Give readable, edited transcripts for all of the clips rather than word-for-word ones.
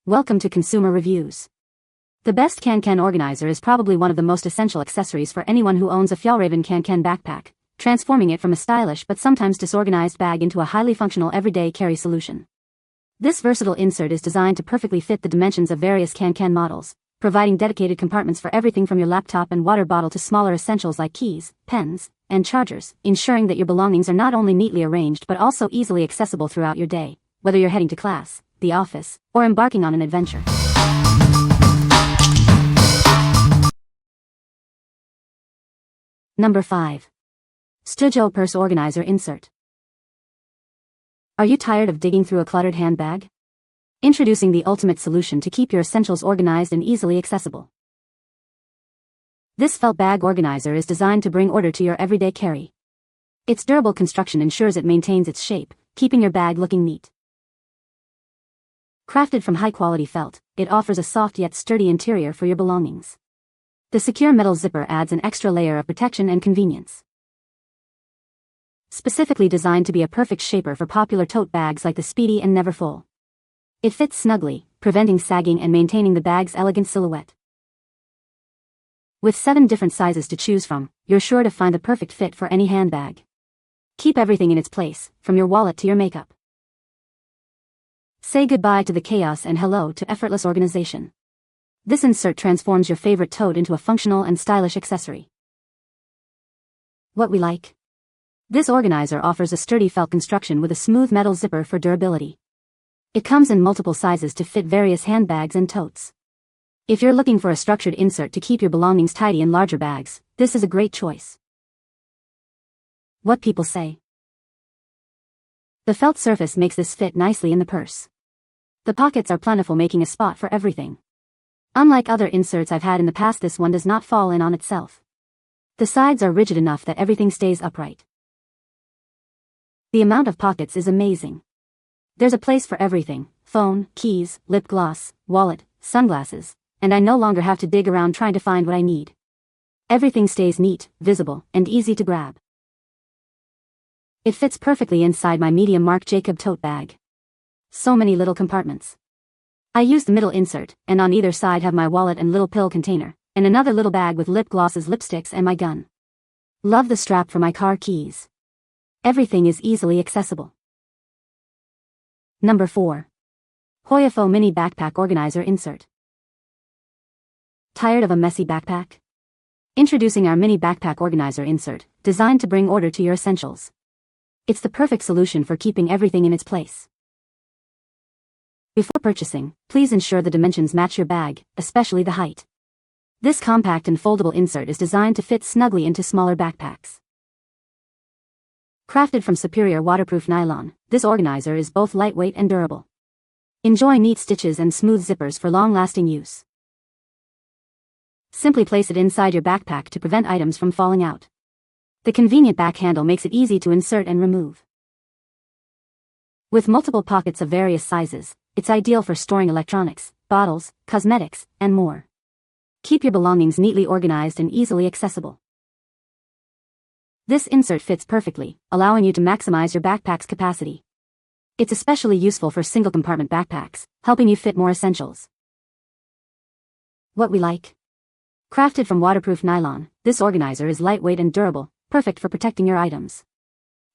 Welcome to Consumer Reviews. The best Kanken Organizer is probably one of the most essential accessories for anyone who owns a Fjällraven Kanken backpack, transforming it from a stylish but sometimes disorganized bag into a highly functional everyday carry solution. This versatile insert is designed to perfectly fit the dimensions of various Kanken models, providing dedicated compartments for everything from your laptop and water bottle to smaller essentials like keys, pens, and chargers, ensuring that your belongings are not only neatly arranged but also easily accessible throughout your day, whether you're heading to class, the office, or embarking on an adventure. Number 5. ZTUJO Purse Organizer Insert. Are you tired of digging through a cluttered handbag? Introducing the ultimate solution to keep your essentials organized and easily accessible. This felt bag organizer is designed to bring order to your everyday carry. Its durable construction ensures it maintains its shape, keeping your bag looking neat. Crafted from high-quality felt, it offers a soft yet sturdy interior for your belongings. The secure metal zipper adds an extra layer of protection and convenience. Specifically designed to be a perfect shaper for popular tote bags like the Speedy and Never Full. It fits snugly, preventing sagging and maintaining the bag's elegant silhouette. With 7 different sizes to choose from, you're sure to find the perfect fit for any handbag. Keep everything in its place, from your wallet to your makeup. Say goodbye to the chaos and hello to effortless organization. This insert transforms your favorite tote into a functional and stylish accessory. What we like. This organizer offers a sturdy felt construction with a smooth metal zipper for durability. It comes in multiple sizes to fit various handbags and totes. If you're looking for a structured insert to keep your belongings tidy in larger bags, this is a great choice. What people say. The felt surface makes this fit nicely in the purse. The pockets are plentiful, making a spot for everything. Unlike other inserts I've had in the past, this one does not fall in on itself. The sides are rigid enough that everything stays upright. The amount of pockets is amazing. There's a place for everything: phone, keys, lip gloss, wallet, sunglasses, and I no longer have to dig around trying to find what I need. Everything stays neat, visible, and easy to grab. It fits perfectly inside my medium Marc Jacob tote bag. So many little compartments. I use the middle insert, and on either side have my wallet and little pill container, and another little bag with lip glosses, lipsticks, and my gun. Love the strap for my car keys. Everything is easily accessible. Number 4. HOYOFO Mini Backpack Organizer Insert. Tired of a messy backpack? Introducing our mini backpack organizer insert, designed to bring order to your essentials. It's the perfect solution for keeping everything in its place. Before purchasing, please ensure the dimensions match your bag, especially the height. This compact and foldable insert is designed to fit snugly into smaller backpacks. Crafted from superior waterproof nylon, this organizer is both lightweight and durable. Enjoy neat stitches and smooth zippers for long-lasting use. Simply place it inside your backpack to prevent items from falling out. The convenient back handle makes it easy to insert and remove. With multiple pockets of various sizes, it's ideal for storing electronics, bottles, cosmetics, and more. Keep your belongings neatly organized and easily accessible. This insert fits perfectly, allowing you to maximize your backpack's capacity. It's especially useful for single compartment backpacks, helping you fit more essentials. What we like. Crafted from waterproof nylon, this organizer is lightweight and durable, perfect for protecting your items.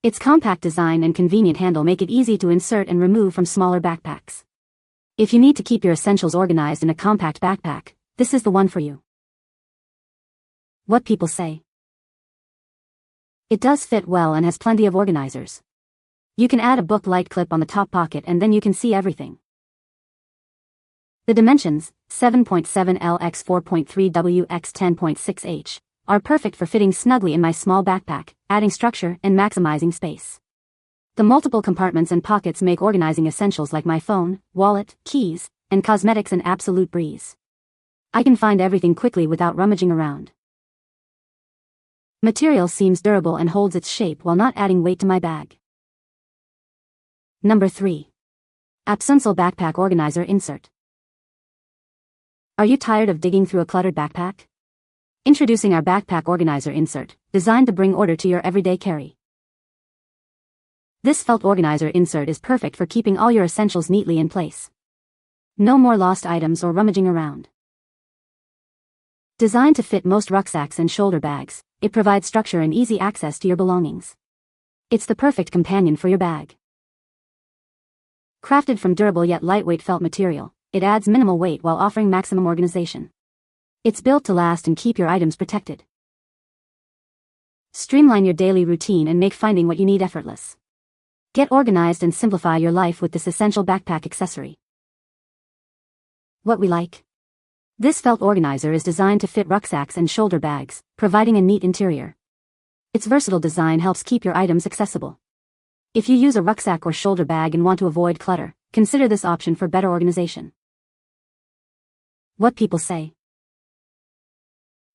Its compact design and convenient handle make it easy to insert and remove from smaller backpacks. If you need to keep your essentials organized in a compact backpack, this is the one for you. What people say. It does fit well and has plenty of organizers. You can add a book light clip on the top pocket and then you can see everything. The dimensions, 7.7 L x 4.3 W x 10.6 H, are perfect for fitting snugly in my small backpack, adding structure and maximizing space. The multiple compartments and pockets make organizing essentials like my phone, wallet, keys, and cosmetics an absolute breeze. I can find everything quickly without rummaging around. Material seems durable and holds its shape while not adding weight to my bag. Number 3. APSOONSELL Backpack Organizer Insert. Are you tired of digging through a cluttered backpack? Introducing our backpack organizer insert, designed to bring order to your everyday carry. This felt organizer insert is perfect for keeping all your essentials neatly in place. No more lost items or rummaging around. Designed to fit most rucksacks and shoulder bags, it provides structure and easy access to your belongings. It's the perfect companion for your bag. Crafted from durable yet lightweight felt material, it adds minimal weight while offering maximum organization. It's built to last and keep your items protected. Streamline your daily routine and make finding what you need effortless. Get organized and simplify your life with this essential backpack accessory. What we like. This felt organizer is designed to fit rucksacks and shoulder bags, providing a neat interior. Its versatile design helps keep your items accessible. If you use a rucksack or shoulder bag and want to avoid clutter, consider this option for better organization. What people say.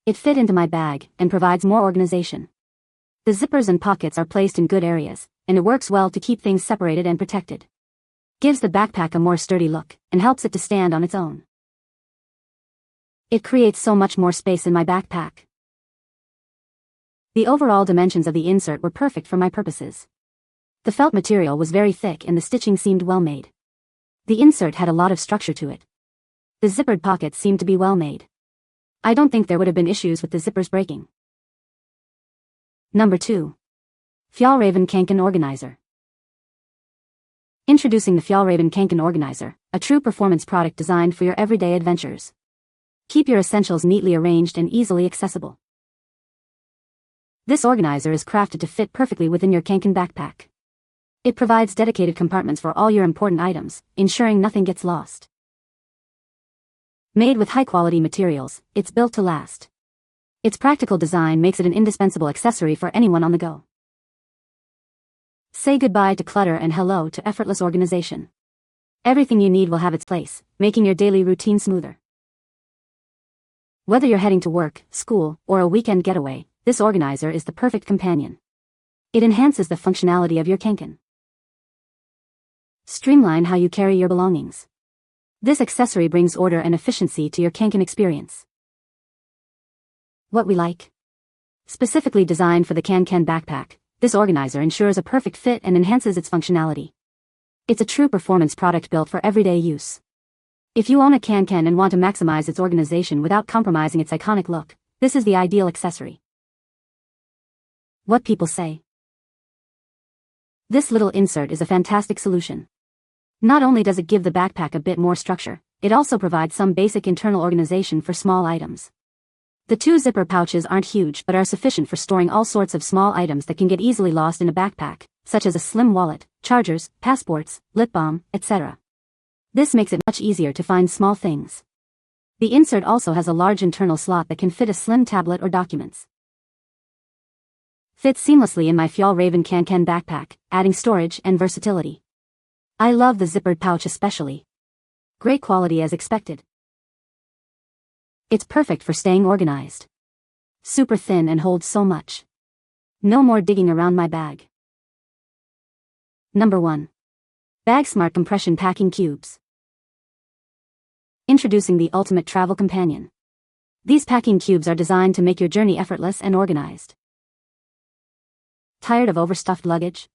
It fit into my bag and provides more organization. The zippers and pockets are placed in good areas, and it works well to keep things separated and protected. Gives the backpack a more sturdy look, and helps it to stand on its own. It creates so much more space in my backpack. The overall dimensions of the insert were perfect for my purposes. The felt material was very thick and the stitching seemed well made. The insert had a lot of structure to it. The zippered pockets seemed to be well made. I don't think there would have been issues with the zippers breaking. Number 2. Fjällraven Kanken Organizer. Introducing the Fjällraven Kanken Organizer, a true performance product designed for your everyday adventures. Keep your essentials neatly arranged and easily accessible. This organizer is crafted to fit perfectly within your Kanken backpack. It provides dedicated compartments for all your important items, ensuring nothing gets lost. Made with high-quality materials, it's built to last. Its practical design makes it an indispensable accessory for anyone on the go. Say goodbye to clutter and hello to effortless organization. Everything you need will have its place, making your daily routine smoother. Whether you're heading to work, school, or a weekend getaway, this organizer is the perfect companion. It enhances the functionality of your Kanken. Streamline how you carry your belongings. This accessory brings order and efficiency to your Kanken experience. What we like. Specifically designed for the Kanken backpack, this organizer ensures a perfect fit and enhances its functionality. It's a true performance product built for everyday use. If you own a Kanken and want to maximize its organization without compromising its iconic look, this is the ideal accessory. What people say. This little insert is a fantastic solution. Not only does it give the backpack a bit more structure, it also provides some basic internal organization for small items. The 2 zipper pouches aren't huge but are sufficient for storing all sorts of small items that can get easily lost in a backpack, such as a slim wallet, chargers, passports, lip balm, etc. This makes it much easier to find small things. The insert also has a large internal slot that can fit a slim tablet or documents. Fits seamlessly in my Fjällraven Kanken backpack, adding storage and versatility. I love the zippered pouch especially. Great quality as expected. It's perfect for staying organized. Super thin and holds so much. No more digging around my bag. Number 1. BAGSMART Compression Packing Cubes. Introducing the ultimate travel companion. These packing cubes are designed to make your journey effortless and organized. Tired of overstuffed luggage?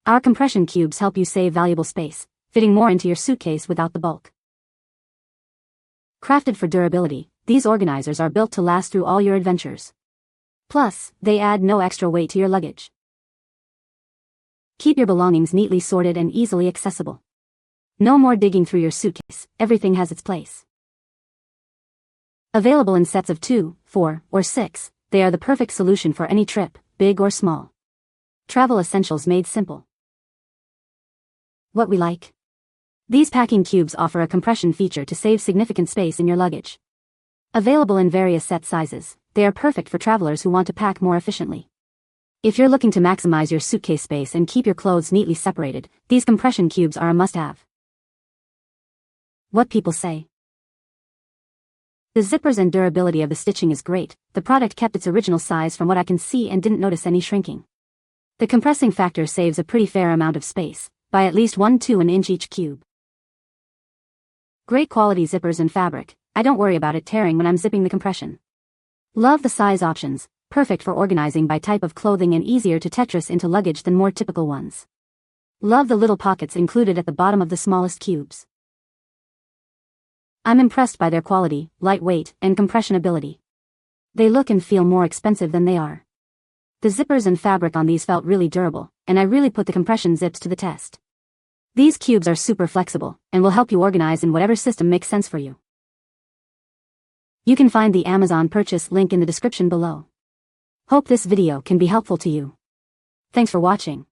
Our compression cubes help you save valuable space, fitting more into your suitcase without the bulk. Crafted for durability, these organizers are built to last through all your adventures. Plus, they add no extra weight to your luggage. Keep your belongings neatly sorted and easily accessible. No more digging through your suitcase, everything has its place. Available in sets of 2, 4, or 6, they are the perfect solution for any trip, big or small. Travel essentials made simple. What we like. These packing cubes offer a compression feature to save significant space in your luggage. Available in various set sizes, they are perfect for travelers who want to pack more efficiently. If you're looking to maximize your suitcase space and keep your clothes neatly separated, these compression cubes are a must-have. What people say. The zippers and durability of the stitching is great. The product kept its original size from what I can see and didn't notice any shrinking. The compressing factor saves a pretty fair amount of space, by at least 1-2 inch each cube. Great quality zippers and fabric. I don't worry about it tearing when I'm zipping the compression. Love the size options, perfect for organizing by type of clothing and easier to Tetris into luggage than more typical ones. Love the little pockets included at the bottom of the smallest cubes. I'm impressed by their quality, lightweight, and compression ability. They look and feel more expensive than they are. The zippers and fabric on these felt really durable, and I really put the compression zips to the test. These cubes are super flexible, and will help you organize in whatever system makes sense for you. You can find the Amazon purchase link in the description below. Hope this video can be helpful to you. Thanks for watching.